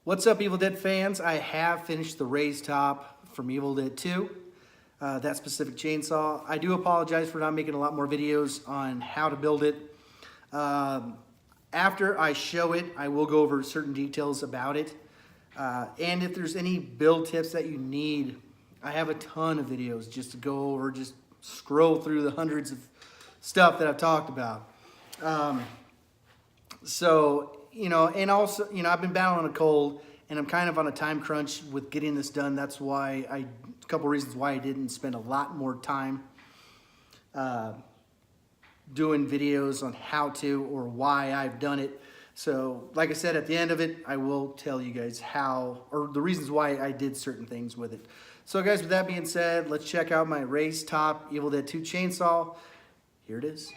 What's up, Evil Dead fans? I have finished the raised top from Evil Dead 2, that specific chainsaw. I do apologize for not making a lot more videos on how to build it. After I show it, I will go over certain details about it. And if there's any build tips that you need, I have a ton of videos just to go over, just scroll through the hundreds of stuff that I've talked about. And also, I've been battling a cold, and I'm kind of on a time crunch with getting this done. That's why a couple reasons why I didn't spend a lot more time doing videos on how to or why I've done it. So, like I said, at the end of it, I will tell you guys how, or the reasons why I did certain things with it. So guys, with that being said, let's check out my raised top Evil Dead 2 chainsaw. Here it is.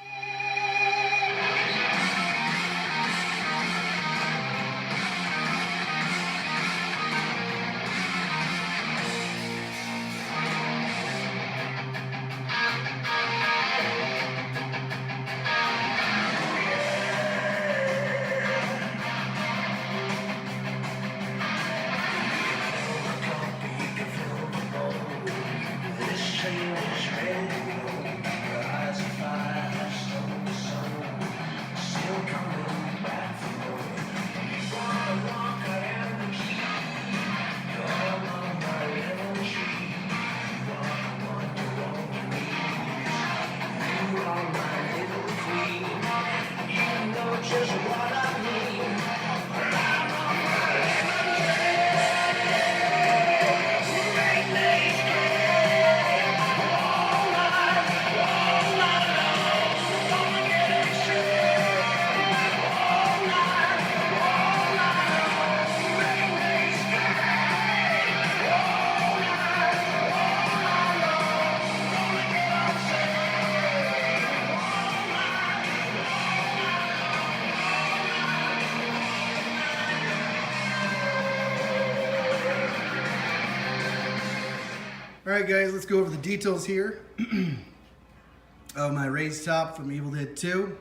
All right, guys, let's go over the details here of my raised top from Evil Dead 2.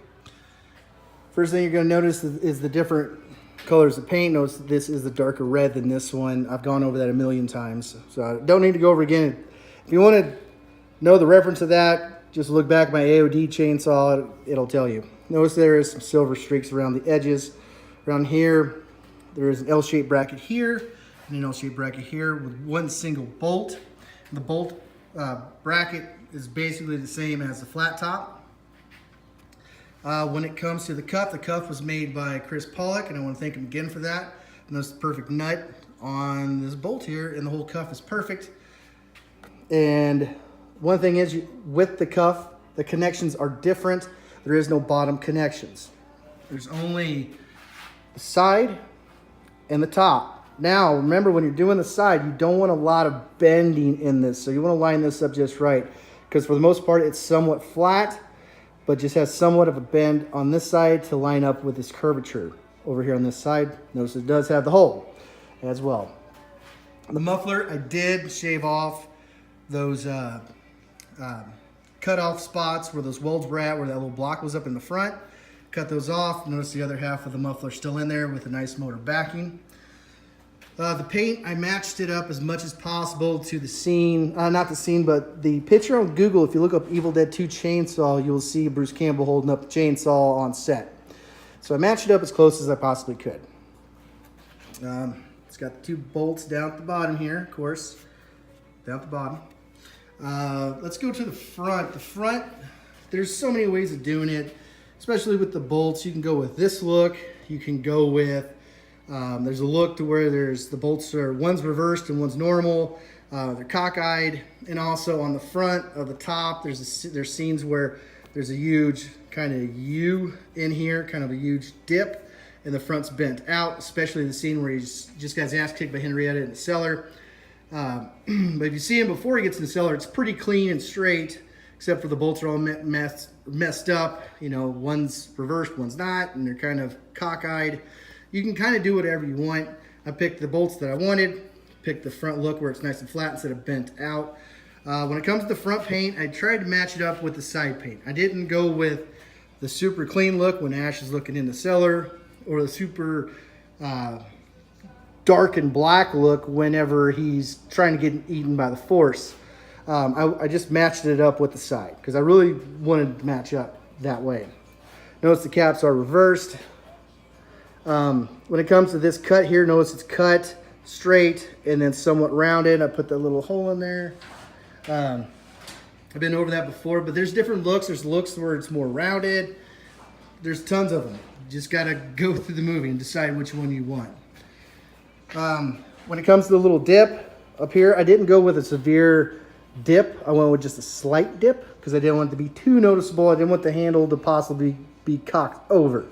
First thing you're going to notice is the different colors of paint. Notice this is the darker red than this one. I've gone over that a million times, so I don't need to go over again. If you want to know the reference of that, just look back at my AOD chainsaw. It'll tell you. Notice there is some silver streaks around the edges. Around here, there is an L-shaped bracket here and an L-shaped bracket here with one single bolt. The bolt bracket is basically the same as the flat top. When it comes to the cuff was made by Chris Pollock, and I want to thank him again for that. And that's the perfect nut on this bolt here, and the whole cuff is perfect. And one thing is, with the cuff, the connections are different. There is no bottom connections. There's only the side and the top. Now, remember, when you're doing the side, you don't want a lot of bending in this. So you want to line this up just right. Because for the most part, it's somewhat flat, but just has somewhat of a bend on this side to line up with this curvature over here on this side. Notice it does have the hole as well. The muffler, I did shave off those cut off spots where those welds were at, where that little block was up in the front. Cut those off. Notice the other half of the muffler still in there with a nice motor backing. The paint, I matched it up as much as possible to the scene, not the scene, but the picture on Google. If you look up Evil Dead 2 chainsaw, you will see Bruce Campbell holding up the chainsaw on set. So I matched it up as close as I possibly could. It's got the two bolts down at the bottom here, of course, down at the bottom. Let's go to the front. The front, there's so many ways of doing it, especially with the bolts. You can go with this look. You can go with there's a look to where the bolts are, one's reversed and one's normal. They're cockeyed, and also on the front of the top, there's scenes where there's a huge kind of U in here, kind of a huge dip, and the front's bent out, especially the scene where he's just got his ass kicked by Henrietta in the cellar. But if you see him before he gets in the cellar, it's pretty clean and straight, except for the bolts are all messed up. One's reversed, one's not, and they're kind of cockeyed. You can kind of do whatever you want. I picked the bolts that I wanted, picked the front look where it's nice and flat instead of bent out. When it comes to the front paint, I tried to match it up with the side paint. I didn't go with the super clean look when Ash is looking in the cellar, or the super dark and black look whenever he's trying to get eaten by the Force. I just matched it up with the side because I really wanted to match up that way. Notice the caps are reversed. When it comes to this cut here, notice it's cut straight and then somewhat rounded. I put that little hole in there. I've been over that before, but there's different looks. There's looks where it's more rounded. There's tons of them. You just got to go through the movie and decide which one you want. When it comes to the little dip up here, I didn't go with a severe dip. I went with just a slight dip because I didn't want it to be too noticeable. I didn't want the handle to possibly be cocked over.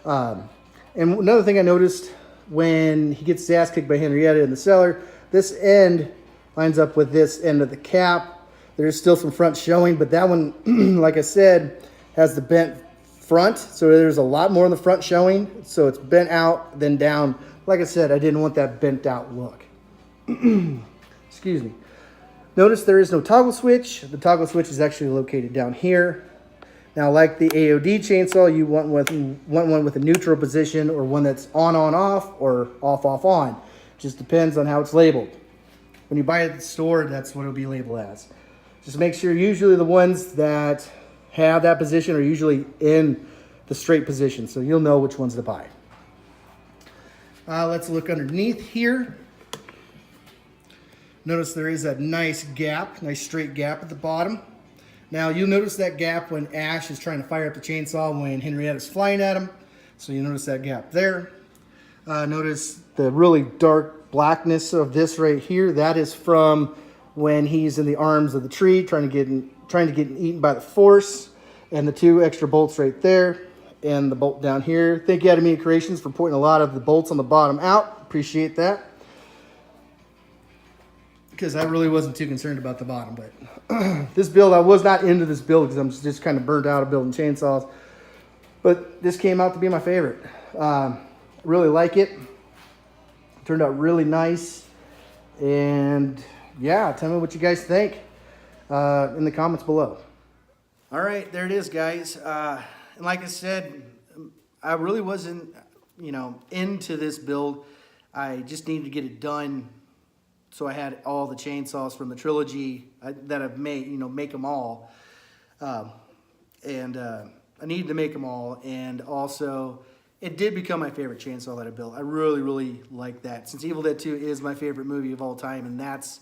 And another thing I noticed when he gets his ass kicked by Henrietta in the cellar, this end lines up with this end of the cap. There's still some front showing, but that one, like I said, has the bent front. So there's a lot more in the front showing. So it's bent out, then down. Like I said, I didn't want that bent out look. Excuse me. Notice there is no toggle switch. The toggle switch is actually located down here. Now, like the AOD chainsaw, you want one with a neutral position or one that's on, off, or off, on. Just depends on how it's labeled. When you buy it at the store, that's what it'll be labeled as. Just make sure usually the ones that have that position are usually in the straight position, so you'll know which ones to buy. Let's look underneath here. Notice there is a nice gap, nice straight gap at the bottom. Now you'll notice that gap when Ash is trying to fire up the chainsaw when Henrietta's flying at him. So you notice that gap there. Notice the really dark blackness of this right here. That is from when he's in the arms of the tree trying to get eaten by the Force. And the two extra bolts right there and the bolt down here. Thank you, Adamedia Creations, for pointing a lot of the bolts on the bottom out. Appreciate that. Because I really wasn't too concerned about the bottom, but this build, I was not into this build because I'm just kind of burnt out of building chainsaws. But this came out to be my favorite. Really like it. Turned out really nice. And yeah, tell me what you guys think in the comments below. All right, there it is, guys. And like I said, I really wasn't, into this build. I just needed to get it done. So I had all the chainsaws from the trilogy that I've made, make them all. I needed to make them all. And also, it did become my favorite chainsaw that I built. I really, really like that. Since Evil Dead 2 is my favorite movie of all time. And that's,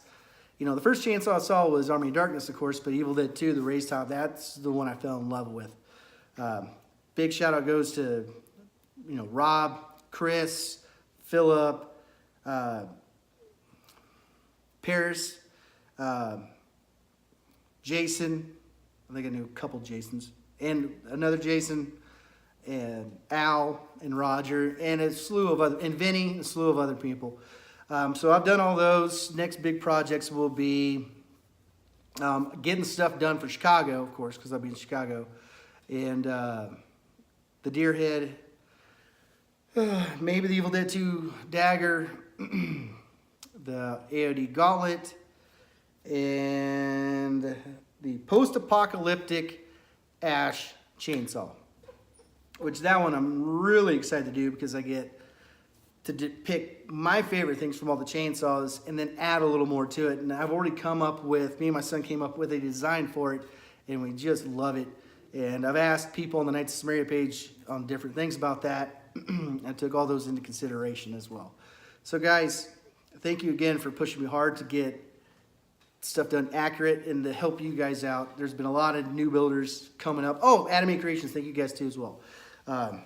the first chainsaw I saw was Army of Darkness, of course. But Evil Dead 2, the raised top, that's the one I fell in love with. Big shout out goes to, Rob, Chris, Philip, Paris, Jason, I think I knew a couple Jasons, and another Jason, and Al, and Roger, and a slew of other, and Vinny, a slew of other people. So I've done all those. Next big projects will be getting stuff done for Chicago, of course, because I'll be in Chicago, and the Deer Head, maybe the Evil Dead 2 Dagger, the AOD Gauntlet, and the post-apocalyptic Ash chainsaw, which that one I'm really excited to do because I get to pick my favorite things from all the chainsaws and then add a little more to it. And I've already me and my son came up with a design for it, and we just love it. And I've asked people on the Knights of Samaria page on different things about that. I took all those into consideration as well. So guys, thank you again for pushing me hard to get stuff done accurate and to help you guys out. There's been a lot of new builders coming up. Oh, Adamedia Creations, thank you guys too as well. A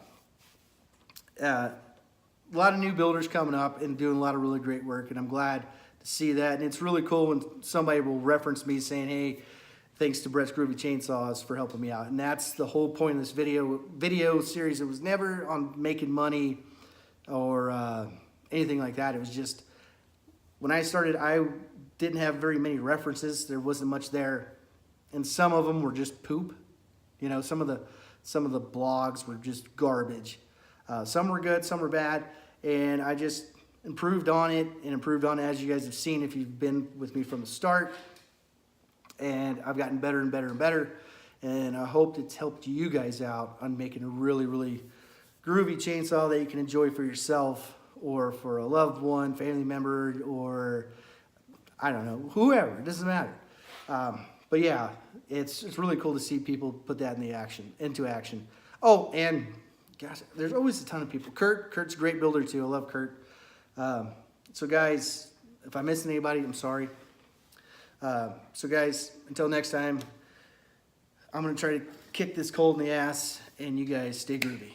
lot of new builders coming up and doing a lot of really great work, and I'm glad to see that. And it's really cool when somebody will reference me saying, hey, thanks to Brett's Groovy Chainsaws for helping me out. And that's the whole point of this video series. It was never on making money or anything like that. It was just, when I started, I didn't have very many references. There wasn't much there. And some of them were just poop. Some of the blogs were just garbage. Some were good, some were bad. And I just improved on it as you guys have seen if you've been with me from the start. And I've gotten better and better and better. And I hope it's helped you guys out on making a really, really groovy chainsaw that you can enjoy for yourself or for a loved one, family member, or I don't know, whoever, it doesn't matter. But yeah, it's really cool to see people put that into action. Oh, and gosh, there's always a ton of people. Kurt's a great builder too. I love Kurt. So guys, if I missed anybody, I'm sorry. So guys, until next time, I'm going to try to kick this cold in the ass, and you guys stay groovy.